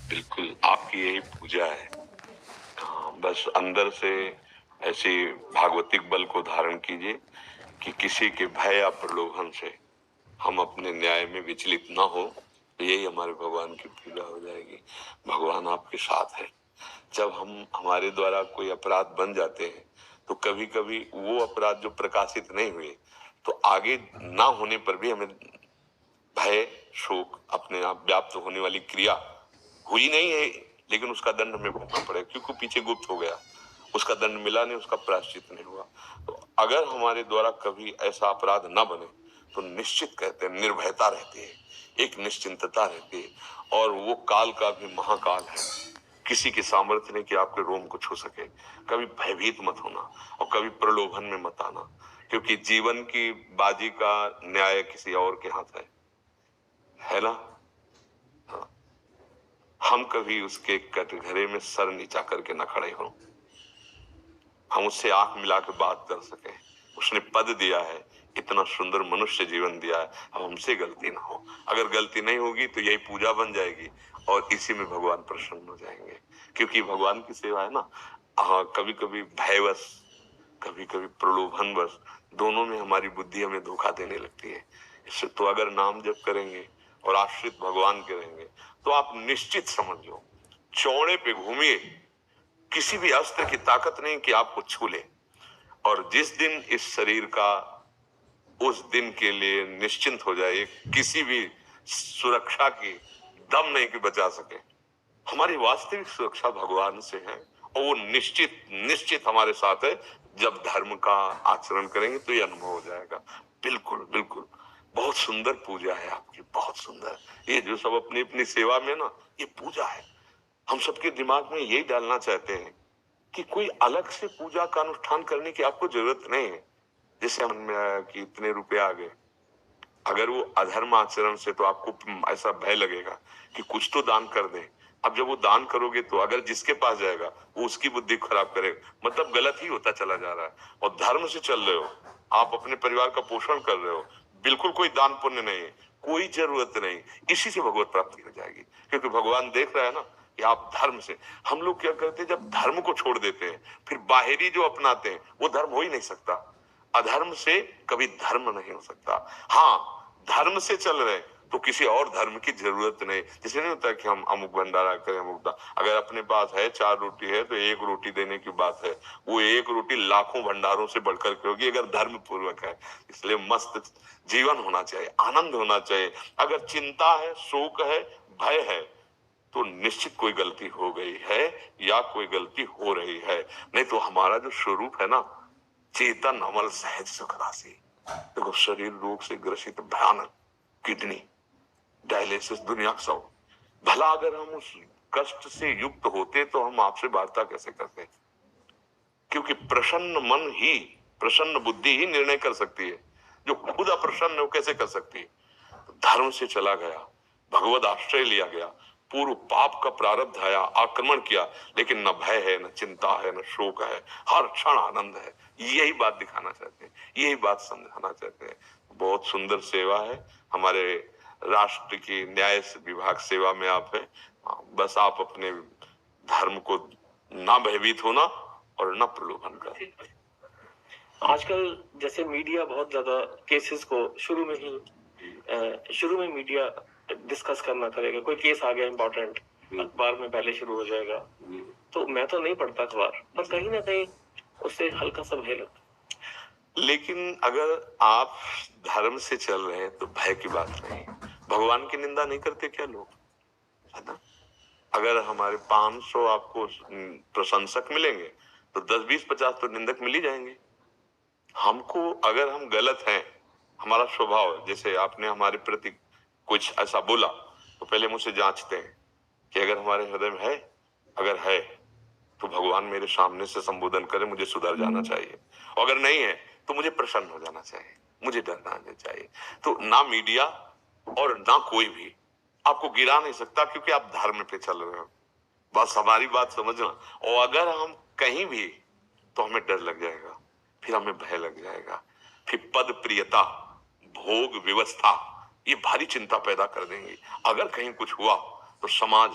बिल्कुल आपकी यही पूजा है। हाँ, बस अंदर से ऐसी भागवतिक बल को धारण कीजिए कि किसी के भय या प्रलोभन से हम अपने न्याय में विचलित ना हो, तो यही हमारे भगवान की पूजा हो जाएगी। भगवान आपके साथ है। जब हम हमारे द्वारा कोई अपराध बन जाते हैं तो कभी कभी वो अपराध जो प्रकाशित नहीं हुए तो आगे ना होने पर भी हमें भय, शोक, अपने आप व्याप्त होने वाली क्रिया हुई नहीं है, लेकिन उसका दंड हमें भोगना पड़ेगा क्योंकि पीछे गुप्त हो गया, उसका दंड मिला नहीं, उसका प्रायश्चित नहीं हुआ। तो अगर हमारे द्वारा कभी ऐसा अपराध ना बने तो निश्चित कहते हैं निर्भयता रहती है, एक निश्चिंतता रहती है, और वो काल का भी महाकाल है। किसी के सामर्थ्य नहीं कि आपके रोम को छू सके। कभी भयभीत मत होना और कभी प्रलोभन में मत आना, क्योंकि जीवन की बाजी का न्याय किसी और के हाथ है ना। हाँ। हम कभी उसके कटघरे में सर नीचा करके न खड़े हों, हम उससे आंख मिला के बात कर सके। उसने पद दिया है, इतना सुंदर मनुष्य जीवन दिया है, अब हमसे गलती ना हो। अगर गलती नहीं होगी तो यही पूजा बन जाएगी और इसी में भगवान प्रसन्न हो जाएंगे, क्योंकि भगवान की सेवा है ना। हाँ, कभी कभी भयवश, कभी कभी प्रलोभनवश, दोनों में हमारी बुद्धि हमें धोखा देने लगती है। इससे तो अगर नाम जप करेंगे और आश्रित भगवान के रहेंगे तो आप निश्चित समझ लो, चौड़े पे घूमिए, किसी भी अस्त्र की ताकत नहीं कि आपको छू ले। और जिस दिन इस शरीर का, उस दिन के लिए निश्चिंत हो जाए, किसी भी सुरक्षा की दम नहीं कि बचा सके। हमारी वास्तविक सुरक्षा भगवान से है और वो निश्चित निश्चित हमारे साथ है। जब धर्म का आचरण करेंगे तो ये अनुभव हो जाएगा। बिल्कुल बिल्कुल, बहुत सुंदर पूजा है आपकी, बहुत सुंदर। ये जो सब अपनी अपनी सेवा में ना, ये पूजा है। हम सबके दिमाग में यही डालना चाहते हैं कि कोई अलग से पूजा का अनुष्ठान करने की आपको जरूरत नहीं है। जैसे मन में आया कि इतने रुपए आ गए, अगर वो अधर्म आचरण से तो आपको ऐसा भय लगेगा कि कुछ तो दान कर दें। अब जब वो दान करोगे तो अगर जिसके पास जाएगा वो उसकी बुद्धि खराब करेगा, मतलब गलत ही होता चला जा रहा है। और धर्म से चल रहे हो, आप अपने परिवार का पोषण कर रहे हो, बिल्कुल कोई दान पुण्य नहीं है, कोई जरूरत नहीं। इसी से भगवत प्राप्ति हो जाएगी, क्योंकि भगवान देख रहा है ना कि आप धर्म से। हम लोग क्या करते हैं, जब धर्म को छोड़ देते हैं फिर बाहरी जो अपनाते हैं वो धर्म हो ही नहीं सकता। अधर्म से कभी धर्म नहीं हो सकता। हाँ, धर्म से चल रहे तो किसी और धर्म की जरूरत नहीं। जैसे नहीं होता कि हम अमुक भंडारा करें, अगर अपने पास है 4 रोटी है तो 1 रोटी देने की बात है। वो 1 रोटी लाखों भंडारों से बढ़कर के होगी अगर धर्म पूर्वक है। इसलिए मस्त जीवन होना चाहिए, आनंद होना चाहिए। अगर चिंता है, शोक है, भय है, तो निश्चित कोई गलती हो गई है या कोई गलती हो रही है। नहीं तो हमारा जो स्वरूप है ना, चेतन, अमल, सहज, सुख राशि। देखो, शरीर रोग से ग्रसित, भयानक, किडनी, डायलिसिस, दुनिया का सब। भला अगर हम उस कष्ट से युक्त होते तो हम आपसे वार्ता कैसे करते? क्योंकि प्रसन्न मन ही, प्रसन्न बुद्धि ही निर्णय कर सकती है। जो खुद अप्रसन्न है वो कैसे कर सकती है? धर्म से चला गया, भगवत आश्रय लिया गया, पूर्व पाप का प्रारब्ध आया, आक्रमण किया, लेकिन न भय है, न चिंता है, न शोक है, हर क्षण आनंद है। यही बात दिखाना चाहते हैं, यही बात समझाना चाहते हैं। बहुत सुंदर सेवा है हमारे राष्ट्र की न्याय विभाग सेवा में आप है। बस आप अपने धर्म को ना भयभीत होना और ना प्रलोभन का। आजकल जैसे मीडिया बहुत ज्यादा केसेस को शुरू में मीडिया डिस्कस करना करेगा। कोई केस आ गया इंपॉर्टेंट, अखबार में पहले शुरू हो जाएगा। तो मैं तो नहीं पढ़ता अखबार, पर कहीं ना कहीं उससे हल्का सा भय लगता। लेकिन अगर आप धर्म से चल रहे हैं तो भय की बात नहीं। भगवान की निंदा नहीं करते क्या लोग, है ना? अगर हमारे 500 आपको प्रशंसक मिलेंगे तो 10, 20, 50 तो निंदक मिल ही जाएंगे। हमको, अगर हम गलत हैं, हमारा स्वभाव है, जैसे आपने हमारे प्रति कुछ ऐसा बोला तो पहले मुझसे जांचते हैं कि अगर हमारे हृदय में है, अगर है तो भगवान मेरे सामने से संबोधन करे, मुझे सुधर जाना चाहिए। अगर नहीं है तो मुझे प्रसन्न हो जाना चाहिए, मुझे डरना नहीं चाहिए। तो ना मीडिया और ना कोई भी आपको गिरा नहीं सकता, क्योंकि आप धर्म पे चल रहे हो। बस हमारी बात समझना। और अगर हम कहीं भी, तो हमें डर लग जाएगा, फिर हमें भय लग जाएगा, फिर पद प्रियता, भोग व्यवस्था, ये भारी चिंता पैदा कर देंगे। अगर कहीं कुछ हुआ तो समाज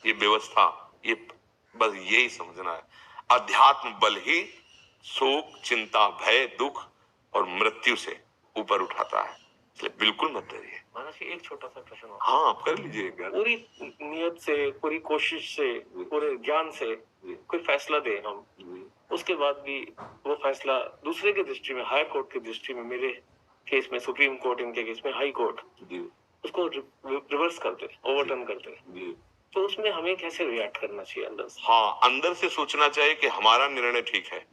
ये व्यवस्था, ये बस यही समझना है। अध्यात्म बल ही शोक, चिंता, भय, दुख और मृत्यु से ऊपर उठाता है, इसलिए बिल्कुल मत डरिए। महाराज जी, एक छोटा सा प्रश्न और। हाँ, आप कर लीजिए। पूरी नियत से, पूरी कोशिश से, पूरे ज्ञान से कोई फैसला दे हम, उसके बाद भी वो फैसला दूसरे की दृष्टि में, हाई कोर्ट की दृष्टि में, मेरे केस में सुप्रीम कोर्ट, इनके केस में हाई कोर्ट, उसको रिवर्स कर दे, ओवरटर्न कर दे, तो उसमें हमें कैसे रिएक्ट करना चाहिए अंदर से? हाँ, अंदर से सोचना चाहिए कि हमारा निर्णय ठीक है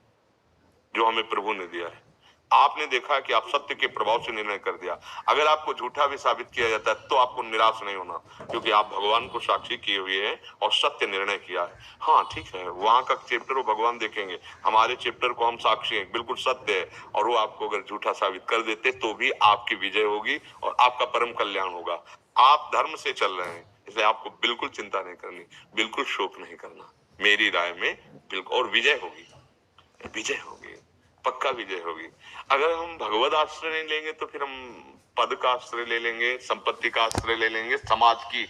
जो हमें प्रभु ने दिया है। आपने देखा कि आप सत्य के प्रभाव से निर्णय कर दिया, अगर आपको झूठा भी साबित किया जाता है तो आपको निराश नहीं होना, क्योंकि आप भगवान को साक्षी किए हुए हैं और सत्य निर्णय किया है। हाँ ठीक है, वहां का चैप्टर वो भगवान देखेंगे, हमारे चैप्टर को हम साक्षी हैं, बिल्कुल सत्य है, और वो आपको अगर झूठा साबित कर देते तो भी आपकी विजय होगी और आपका परम कल्याण होगा। आप धर्म से चल रहे हैं, इसलिए आपको बिल्कुल चिंता नहीं करनी, बिल्कुल शोक नहीं करना, मेरी राय में बिल्कुल, और विजय होगी, विजय होगी, पक्का विजय होगी। अगर हम भगवत आश्रय नहीं लेंगे तो फिर हम पद का आश्रय ले लेंगे, संपत्ति का आश्रय ले लेंगे, समाज की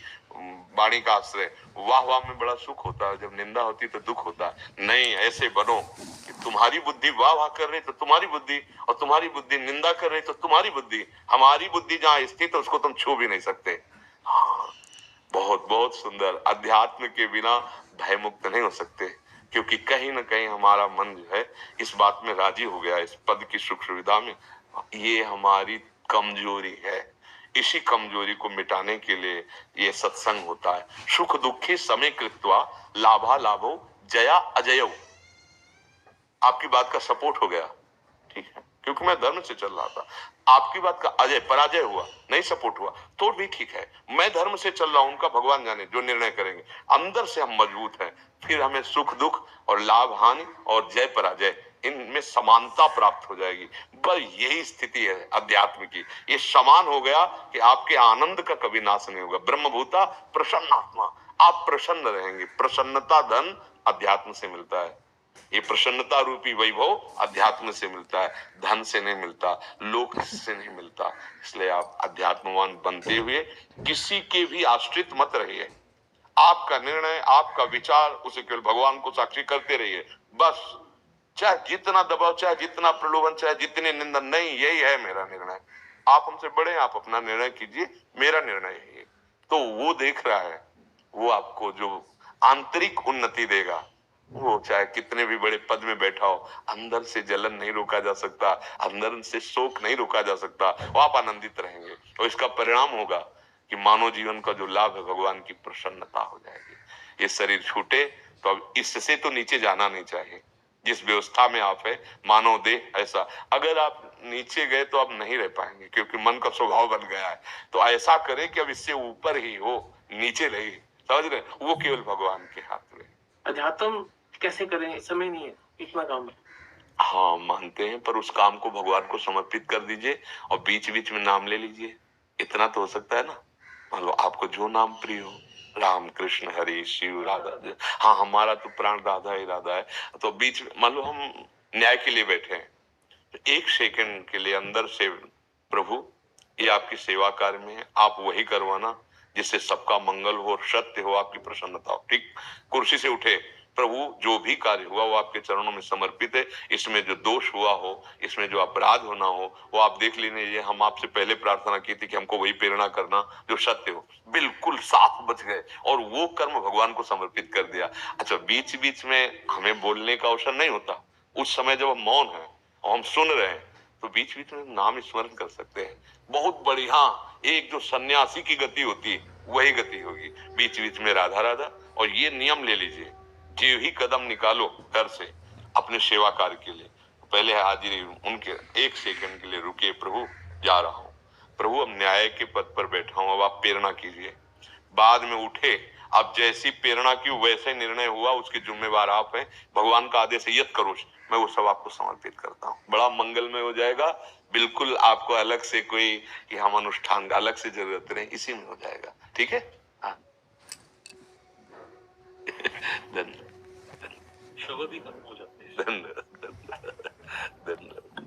वाणी का आश्रय। वाह वाह में बड़ा सुख होता है, जब निंदा होती तो दुख होता है। नहीं, ऐसे बनो कि तुम्हारी बुद्धि वाह वाह कर रही तो तुम्हारी बुद्धि, और तुम्हारी बुद्धि निंदा कर रही तो तुम्हारी बुद्धि, हमारी बुद्धि जहां स्थित है उसको तुम छू भी नहीं सकते। हाँ, बहुत बहुत सुंदर। अध्यात्म के बिना भय मुक्त नहीं हो सकते, क्योंकि कहीं ना कहीं हमारा मन जो है इस बात में राजी हो गया, इस पद की सुख सुविधा में। ये हमारी कमजोरी है, इसी कमजोरी को मिटाने के लिए ये सत्संग होता है। सुख दुखी समय कृत्वा लाभा लाभो जया अजयो। आपकी बात का सपोर्ट हो गया, ठीक है, क्योंकि मैं धर्म से चल रहा था। आपकी बात का अजय पराजय हुआ, नहीं सपोर्ट हुआ, तो भी ठीक है, मैं धर्म से चल रहा हूं, उनका भगवान जाने, जो निर्णय करेंगे। अंदर से हम मजबूत हैं, फिर हमें सुख दुख और लाभ हानि और जय पराजय, इनमें समानता प्राप्त हो जाएगी। बस यही स्थिति है अध्यात्म की, ये समान हो गया कि आपके आनंद का कभी नाश नहीं होगा। ब्रह्मभूता प्रसन्नात्मा, आप प्रसन्न रहेंगे। प्रसन्नता धन अध्यात्म से मिलता है, ये प्रसन्नता रूपी वैभव अध्यात्म से मिलता है, धन से नहीं मिलता, लोक से नहीं मिलता। इसलिए आप अध्यात्मवान बनते हुए किसी के भी आश्रित मत रहिए। आपका निर्णय, आपका विचार, उसे केवल भगवान को साक्षी करते रहिए बस। चाहे जितना दबाव, चाहे जितना प्रलोभन, चाहे जितने निंदा, नहीं, यही है मेरा निर्णय। आप हमसे बड़े हैं, आप अपना निर्णय कीजिए, मेरा निर्णय यही है। तो वो देख रहा है, वो आपको जो आंतरिक उन्नति देगा, वो चाहे कितने भी बड़े पद में बैठा हो, अंदर से जलन नहीं रोका जा सकता, अंदर से शोक नहीं रोका जा सकता, वो आप आनंदित रहेंगे। और इसका परिणाम होगा कि मानव जीवन का जो लाभ है, भगवान की प्रसन्नता हो जाएगी। ये शरीर छूटे तो अब इससे तो नीचे जाना नहीं चाहिए, जिस व्यवस्था में आप है, मानव देह ऐसा, अगर आप नीचे गए तो आप नहीं रह पाएंगे, क्योंकि मन का स्वभाव बन गया है। तो ऐसा करें कि अब इससे ऊपर ही हो, नीचे रही, समझ रहे, वो केवल भगवान के हाथ में। अध्यात्म कैसे करें, समय नहीं है, इतना काम है। हाँ मानते हैं, पर उस काम को भगवान को समर्पित कर दीजिए और बीच बीच में नाम ले लीजिए, इतना तो हो सकता है ना। मान लो आपको जो नाम प्रिय हो, राम कृष्ण हरि शिव राधा, हाँ हमारा तो प्राण राधा ही राधा है, तो बीच में मान लो हम न्याय के लिए बैठे हैं, तो एक सेकंड के लिए अंदर से, प्रभु ये आपकी सेवा कार्य में है, आप वही करवाना जिससे सबका मंगल हो, सत्य हो, आपकी प्रसन्नता हो। ठीक, कुर्सी से उठे, प्रभु जो भी कार्य हुआ वो आपके चरणों में समर्पित है, इसमें जो दोष हुआ हो, इसमें जो अपराध होना हो, वो आप देख लीजिए। हम आपसे पहले प्रार्थना की थी कि हमको वही प्रेरणा करना जो सत्य हो, बिल्कुल साफ बच गए और वो कर्म भगवान को समर्पित कर दिया। अच्छा, बीच बीच में हमें बोलने का अवसर नहीं होता, उस समय जब हम मौन है और हम सुन रहे हैं, तो बीच बीच में नाम स्मरण कर सकते हैं, बहुत बढ़िया। एक जो सन्यासी की गति होती है वही गति होगी, बीच बीच में राधा राधा। और ये नियम ले लीजिए, जो ही कदम निकालो घर से अपने सेवा कार्य के लिए, पहले हाजिरी उनके, एक सेकंड के लिए रुकिए, प्रभु जा रहा हूं, प्रभु अब न्याय के पद पर बैठा हूं, अब आप प्रेरणा कीजिए। बाद में उठे, अब जैसी प्रेरणा की वैसे निर्णय हुआ, उसके जिम्मेवार आप हैं। भगवान का आदेश यत करो, मैं वो सब आपको समर्पित करता हूँ, बड़ा मंगलमय हो जाएगा। बिल्कुल आपको अलग से कोई कि हम अनुष्ठान अलग से जरूरत नहीं, इसी में हो जाएगा। ठीक है, हाँ। धन्यवाद, शब्द ही खत्म हो जाते हैं। धन्यवाद, धन्यवाद, धन्यवाद।